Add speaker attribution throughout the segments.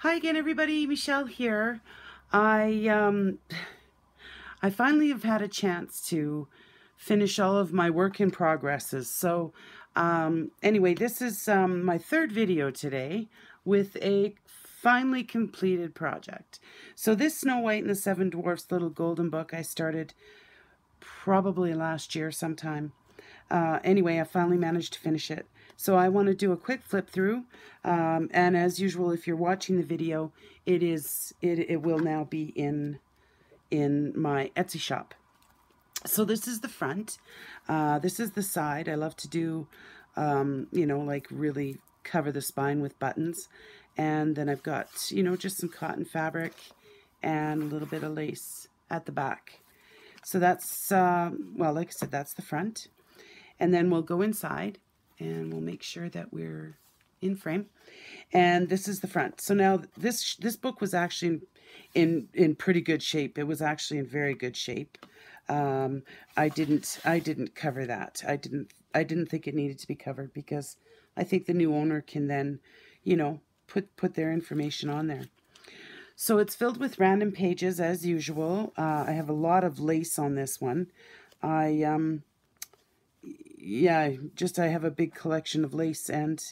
Speaker 1: Hi again, everybody. Michelle here. I um, I finally have had a chance to finish all of my work in progresses. So, anyway, this is my third video today with a finally completed project. So this Snow White and the Seven Dwarfs little golden book I started probably last year sometime. Anyway, I finally managed to finish it. So I want to do a quick flip through, and as usual, if you're watching the video, it will now be in my Etsy shop. So this is the front. This is the side. I love to do, like really cover the spine with buttons, and then I've got just some cotton fabric and a little bit of lace at the back. So that's well, like I said, that's the front. And then we'll go inside and we'll make sure that we're in frame. And this is the front. So now this book was actually in pretty good shape. It was actually in very good shape. I didn't cover that. I didn't think it needed to be covered because I think the new owner can then, put their information on there. So it's filled with random pages as usual. I have a lot of lace on this one. I have a big collection of lace, and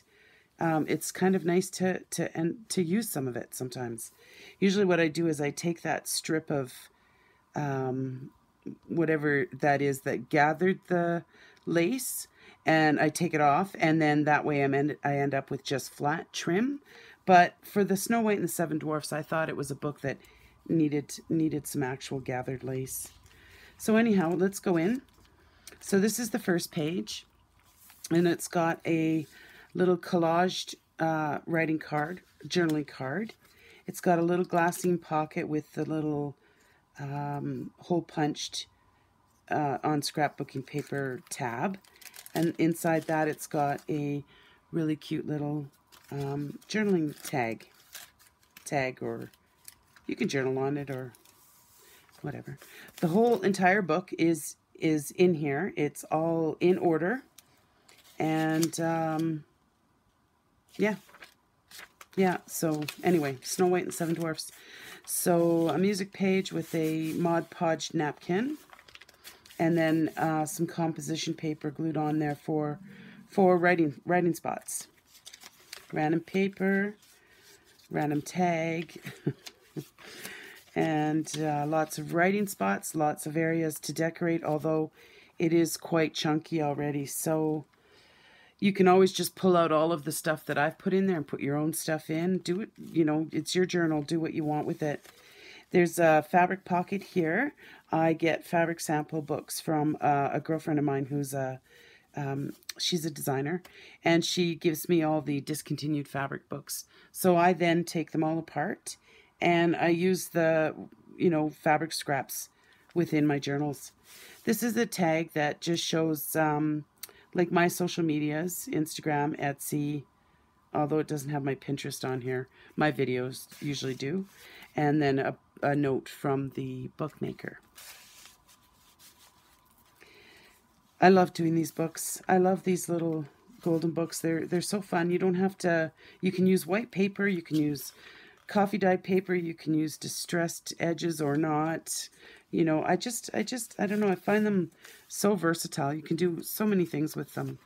Speaker 1: it's kind of nice to use some of it sometimes. Usually what I do is I take that strip of whatever that is that gathered the lace, and I take it off, and then that way I end up with just flat trim. But for the Snow White and the Seven Dwarfs, I thought it was a book that needed some actual gathered lace. So anyhow, let's go in. So this is the first page, and it's got a little collaged writing card, journaling card. It's got a little glassine pocket with the little hole punched on scrapbooking paper tab. And inside that it's got a really cute little journaling tag, or you can journal on it or whatever. The whole entire book is in here. It's all in order, and yeah, so anyway, Snow White and Seven Dwarfs. So a music page with a Mod Podge napkin, and then some composition paper glued on there for writing spots. Random paper, random tag, and lots of writing spots, lots of areas to decorate, although it is quite chunky already. So you can always just pull out all of the stuff that I've put in there and put your own stuff in. Do it, it's your journal. Do what you want with it. There's a fabric pocket here. I get fabric sample books from a girlfriend of mine who's she's a designer, and she gives me all the discontinued fabric books. So I then take them all apart, and I use the, fabric scraps within my journals. This is a tag that just shows like my social medias, Instagram, Etsy, although it doesn't have my Pinterest on here. My videos usually do. And then a note from the bookmaker. I love doing these books. I love these little golden books. They're so fun. You don't have to, you can use white paper, you can use coffee dyed paper, you can use distressed edges or not. I don't know, I find them so versatile. You can do so many things with them.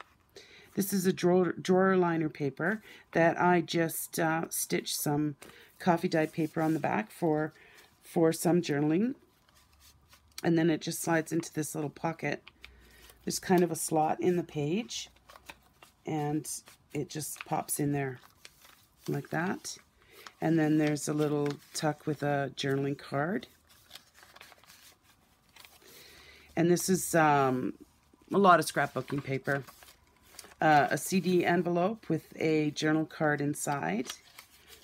Speaker 1: This is a drawer liner paper that I just stitched some coffee dyed paper on the back for some journaling. And then it just slides into this little pocket. There's kind of a slot in the page, and it just pops in there like that. And then there's a little tuck with a journaling card. And this is a lot of scrapbooking paper. A CD envelope with a journal card inside.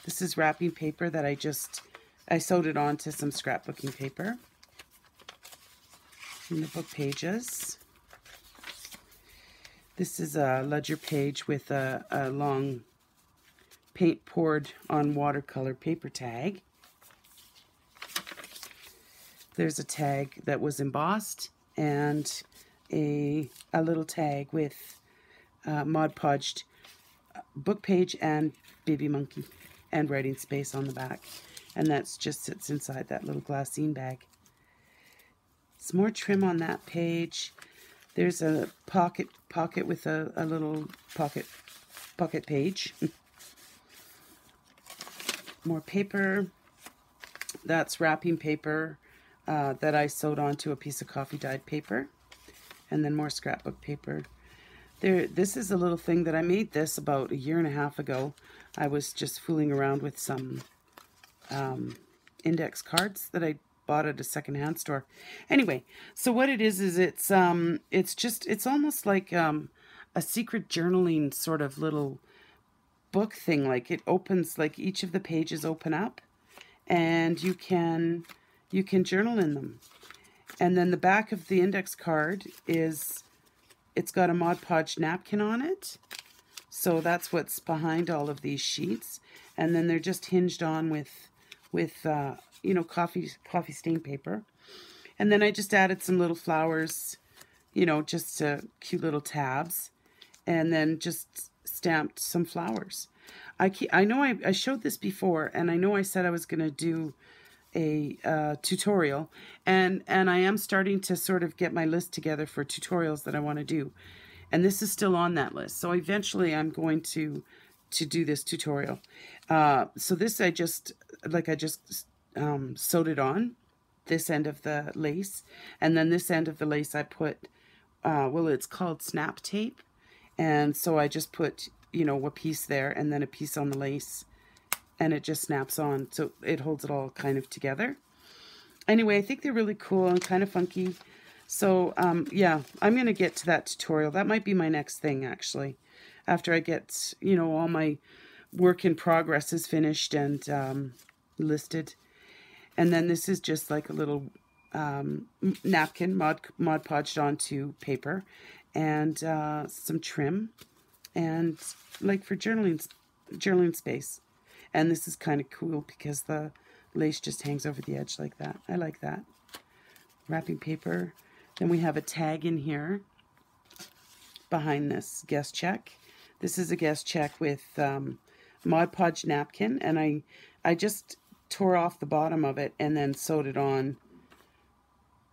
Speaker 1: This is wrapping paper that I sewed it onto some scrapbooking paper. And the book pages. This is a ledger page with a long paint poured on watercolor paper tag. There's a tag that was embossed, and a little tag with Mod Podged book page and baby monkey. and writing space on the back. And that just sits inside that little glassine bag. Some more trim on that page. There's a pocket with a little pocket page. More paper. That's wrapping paper that I sewed onto a piece of coffee dyed paper. And then more scrapbook paper. This is a little thing that I made this about 1.5 years ago. I was just fooling around with some index cards that I bought at a secondhand store. Anyway, so what it is it's almost like a secret journaling sort of little book thing. Like it opens, like each of the pages open up, and you can journal in them. And then the back of the index card it's got a Mod Podge napkin on it. So that's what's behind all of these sheets. And then they're just hinged on with you know, coffee stain paper. And then I just added some little flowers, you know, just cute little tabs. And then just stamped some flowers. I know I showed this before, and I know I said I was going to do a tutorial, and I am starting to sort of get my list together for tutorials that I want to do, and this is still on that list. So eventually I'm going to do this tutorial. So this I just sewed it on, this end of the lace, and then this end of the lace I put well, it's called snap tape, and so I just put, you know, a piece there and then a piece on the lace, and it just snaps on, so it holds it all kind of together. Anyway, I think they're really cool and kind of funky. So, yeah, I'm going to get to that tutorial. That might be my next thing, actually, after I get, you know, all my work in progress is finished and listed. And then this is just like a little napkin, Mod Podged onto paper, and some trim, and like for journaling space. And this is kind of cool because the lace just hangs over the edge like that. I like that. Wrapping paper. Then we have a tag in here behind this guest check. This is a guest check with Mod Podge napkin, and I just tore off the bottom of it and then sewed it on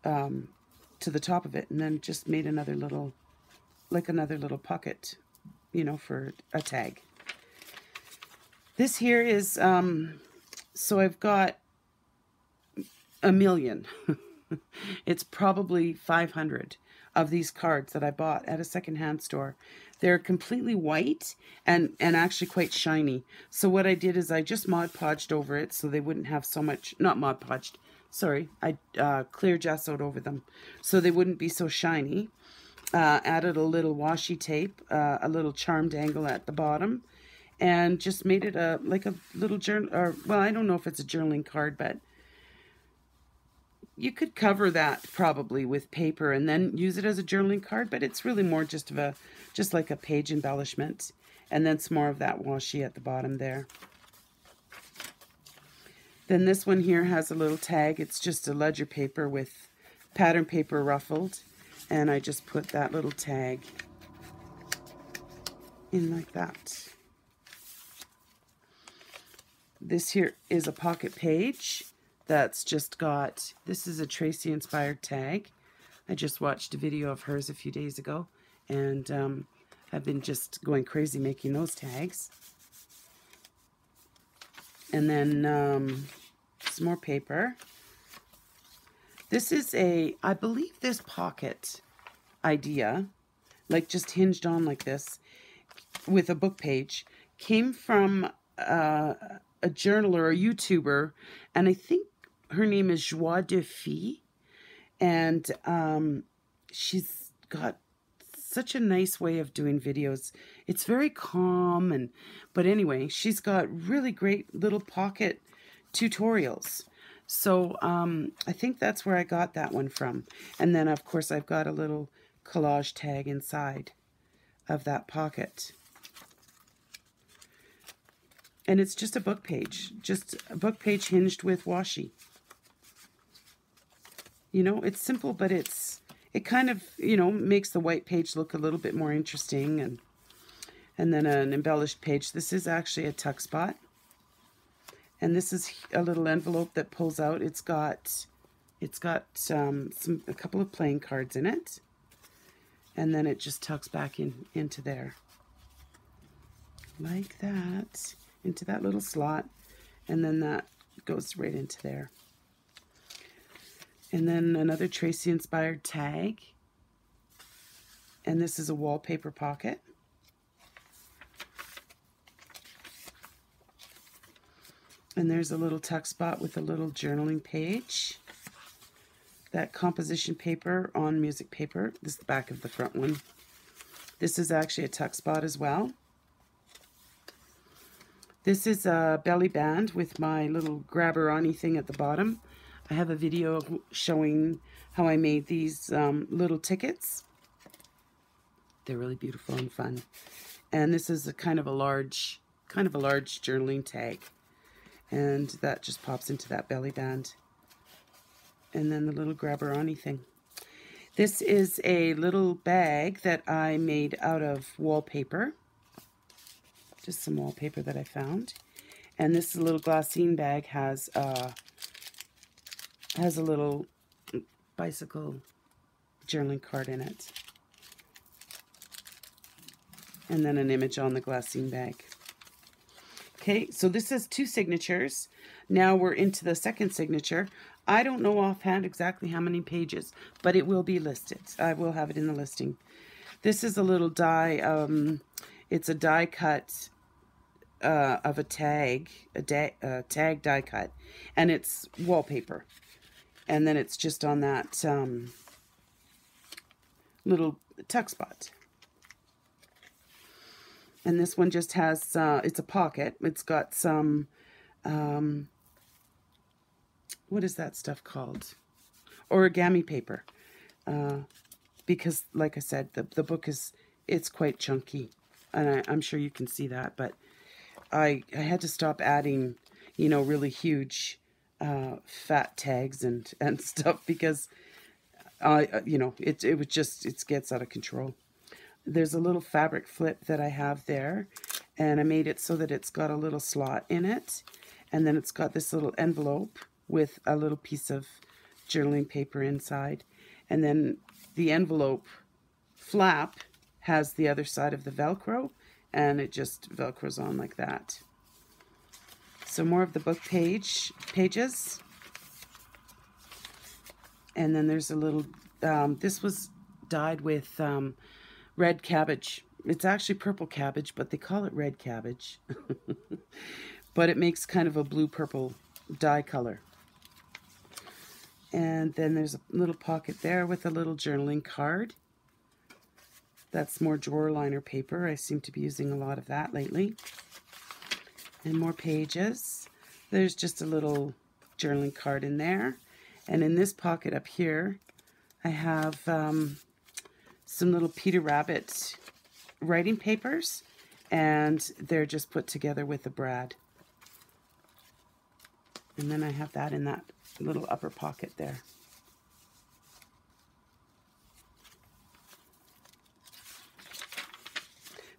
Speaker 1: to the top of it, and then just made another little pocket, you know, for a tag. This here is, so I've got 1 million. It's probably 500 of these cards that I bought at a secondhand store. They're completely white and actually quite shiny. So what I did is I just Mod Podged over it so they wouldn't have so much, not Mod Podged, sorry, I clear gessoed over them so they wouldn't be so shiny. Added a little washi tape, a little charm dangle at the bottom, and just made it like a little journal, or, well, I don't know if it's a journaling card, but you could cover that probably with paper and then use it as a journaling card, but it's really more just like a page embellishment. And then some more of that washi at the bottom there. Then this one here has a little tag. It's just a ledger paper with pattern paper ruffled, and I just put that little tag in like that. This here is a pocket page that's just got, this is a Tracy inspired tag. I just watched a video of hers a few days ago, and I've been just going crazy making those tags. And then some more paper. This is I believe this pocket idea, like just hinged on like this with a book page, came from a journaler, a YouTuber, and I think her name is Joie de Fille, and she's got such a nice way of doing videos. It's very calm, but anyway, she's got really great little pocket tutorials. So I think that's where I got that one from. And then of course I've got a little collage tag inside of that pocket. And it's just a book page hinged with washi. You know, it's simple, but it kind of, you know, makes the white page look a little bit more interesting. And then an embellished page. This is actually a tuck spot. And this is a little envelope that pulls out. It's got a couple of playing cards in it. And then it just tucks back into there. Like that. Into that little slot. And then that goes right into there. And then another Tracy inspired tag. And this is a wallpaper pocket. And there's a little tuck spot with a little journaling page. That composition paper on music paper. This is the back of the front one. This is actually a tuck spot as well. This is a belly band with my little grabber-on-y thing at the bottom. I have a video showing how I made these little tickets. They're really beautiful and fun. And this is a kind of a large journaling tag. And that just pops into that belly band. And then the little grabber-on-y thing. This is a little bag that I made out of wallpaper. Just some wallpaper that I found. And this little glassine bag has a little bicycle journaling card in it. And then an image on the glassine bag. Okay, so this is 2 signatures. Now we're into the second signature. I don't know offhand exactly how many pages, but it will be listed. I will have it in the listing. This is a little die. It's a die cut of a tag, tag die cut, and it's wallpaper. And then it's just on that little tuck spot. And this one just has, it's a pocket. It's got some, what is that stuff called? Origami paper. Because, like I said, the book it's quite chunky. And I'm sure you can see that. But I had to stop adding, you know, really huge fat tags and stuff because, you know, it gets out of control. There's a little fabric flip that I have there, and I made it so that it's got a little slot in it, and then it's got this little envelope with a little piece of journaling paper inside, and then the envelope flap has the other side of the Velcro, and it just Velcros on like that. So more of the book pages, and then there's a little, this was dyed with red cabbage. It's actually purple cabbage, but they call it red cabbage. But it makes kind of a blue-purple dye color. And then there's a little pocket there with a little journaling card. That's more drawer liner paper. I seem to be using a lot of that lately. And more pages. There's just a little journaling card in there. And in this pocket up here, I have some little Peter Rabbit writing papers, and they're just put together with a brad. And then I have that in that little upper pocket there.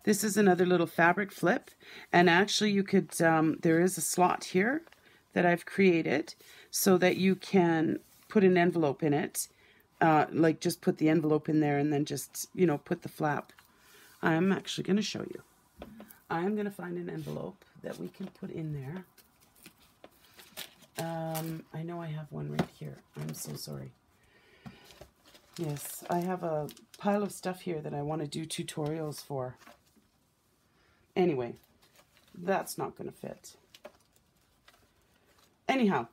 Speaker 1: This is another little fabric flip, and actually you could, there is a slot here that I've created so that you can put an envelope in it. Like just put the envelope in there and then just, you know, put the flap. I'm actually going to show you. I'm going to find an envelope that we can put in there. I know I have one right here. I'm so sorry. Yes, I have a pile of stuff here that I want to do tutorials for. Anyway, that's not going to fit. Anyhow.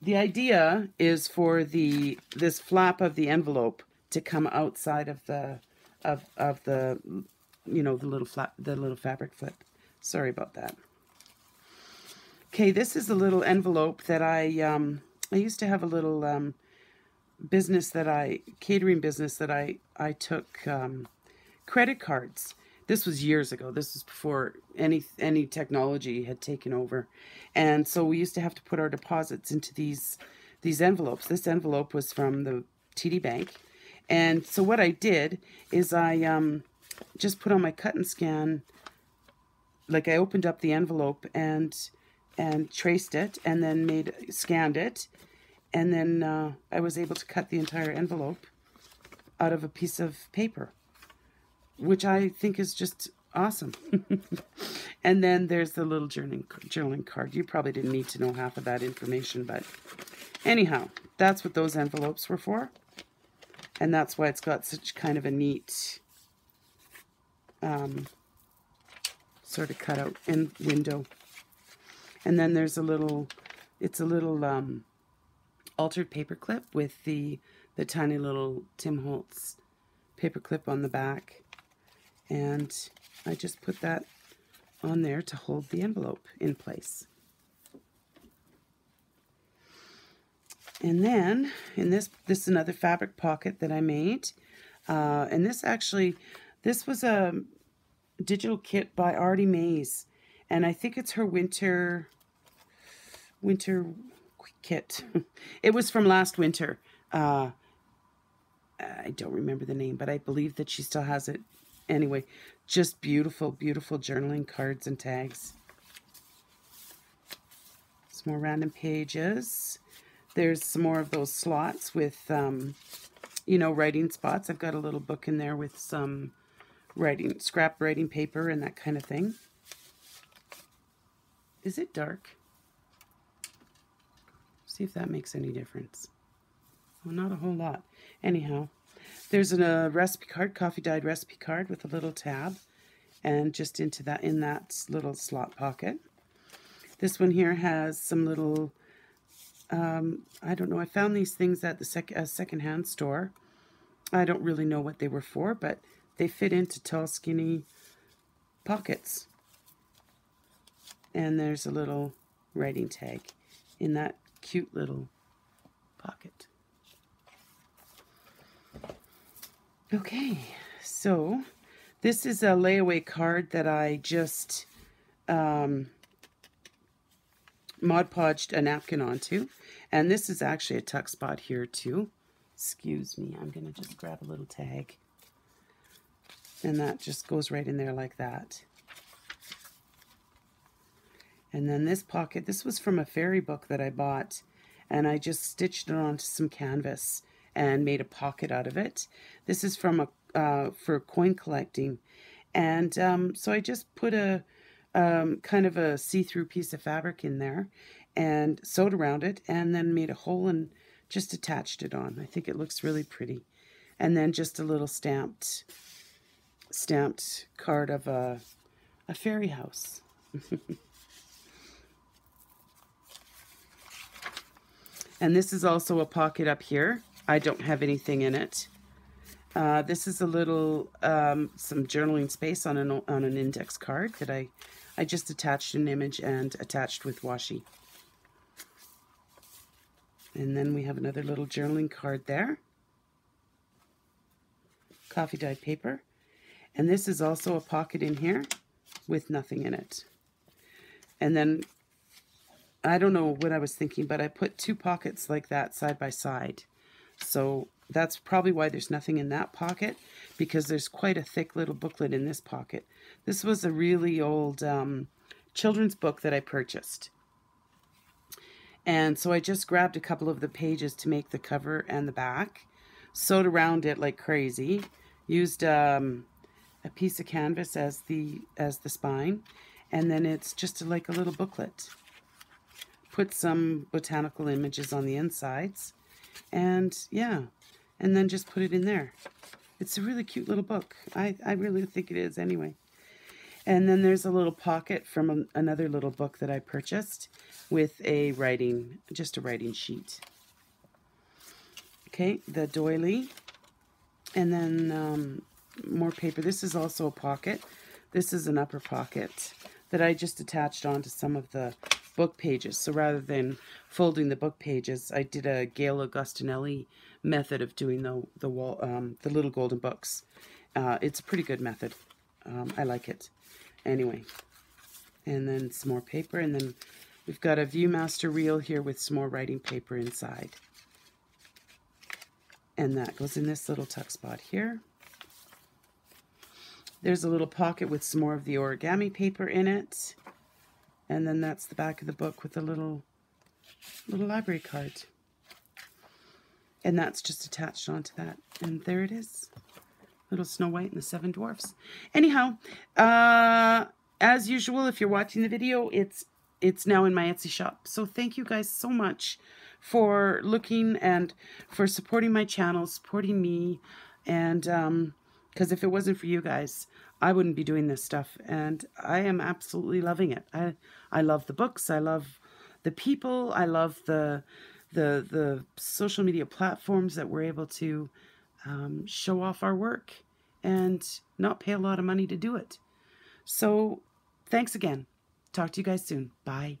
Speaker 1: The idea is for this flap of the envelope to come outside of the you know, the little fabric flip. Sorry about that. Okay, this is a little envelope that I used to have a little catering business that I took credit cards. This was years ago. This was before any technology had taken over. And so we used to have to put our deposits into these envelopes. This envelope was from the TD Bank. And so what I did is I just put on my cut and scan like I opened up the envelope and traced it, and then scanned it, and then I was able to cut the entire envelope out of a piece of paper, which I think is just awesome. And then there's the little journaling card. You probably didn't need to know half of that information, but anyhow, that's what those envelopes were for. And that's why it's got such kind of a neat sort of cutout and window. And then there's a little, it's a little altered paper clip with the tiny little Tim Holtz paper clip on the back. And I just put that on there to hold the envelope in place. And then in this is another fabric pocket that I made. And this was a digital kit by Artie Mays. And I think it's her winter kit. It was from last winter. I don't remember the name, but I believe that she still has it. Anyway, just beautiful, beautiful journaling cards and tags. Some more random pages. There's some more of those slots with, you know, writing spots. I've got a little book in there with some scrap writing paper and that kind of thing. Is it dark? See if that makes any difference. Well, not a whole lot. Anyhow, there's a recipe card, coffee dyed recipe card with a little tab, and just in that little slot pocket. This one here has some little, I don't know, I found these things at the secondhand store. I don't really know what they were for, but they fit into tall, skinny pockets. And there's a little writing tag in that cute little pocket. Okay, so this is a layaway card that I just Mod Podged a napkin onto. And this is actually a tuck spot here too. Excuse me, I'm going to just grab a little tag. And that just goes right in there like that. And then this pocket, this was from a fairy book that I bought. And I just stitched it onto some canvas and made a pocket out of it. This is from for coin collecting. And so I just put a kind of a see-through piece of fabric in there and sewed around it, and then made a hole and just attached it on. I think it looks really pretty. And then just a little stamped card of a fairy house. And this is also a pocket up here. I don't have anything in it. This is a little, some journaling space on an index card that I just attached an image and attached with washi. And then we have another little journaling card there. Coffee dyed paper. And this is also a pocket in here with nothing in it. And then, I don't know what I was thinking, but I put two pockets like that side by side. So that's probably why there's nothing in that pocket, because there's quite a thick little booklet in this pocket. This was a really old children's book that I purchased. And so I just grabbed a couple of the pages to make the cover and the back, sewed around it like crazy, used a piece of canvas as the spine, and then it's just like a little booklet. Put some botanical images on the insides, and yeah, and then just put it in there. It's a really cute little book. I really think it is anyway. And then there's a little pocket from another little book that I purchased with just a writing sheet. Okay, the doily. And then more paper. This is also a pocket. This is an upper pocket that I just attached onto some of the book pages. So rather than folding the book pages, I did a Gail Augustinelli method of doing the little golden books. It's a pretty good method. I like it. Anyway, and then some more paper, and then we've got a Viewmaster reel here with some more writing paper inside. And that goes in this little tuck spot here. There's a little pocket with some more of the origami paper in it. And then that's the back of the book with a little library card. And that's just attached onto that. And there it is. Little Snow White and the Seven Dwarfs. Anyhow, as usual, if you're watching the video, it's now in my Etsy shop. So thank you guys so much for looking and for supporting my channel, supporting me. And because if it wasn't for you guys, I wouldn't be doing this stuff. And I am absolutely loving it. I love the books. I love the people. I love the social media platforms that we're able to show off our work and not pay a lot of money to do it. So thanks again. Talk to you guys soon. Bye.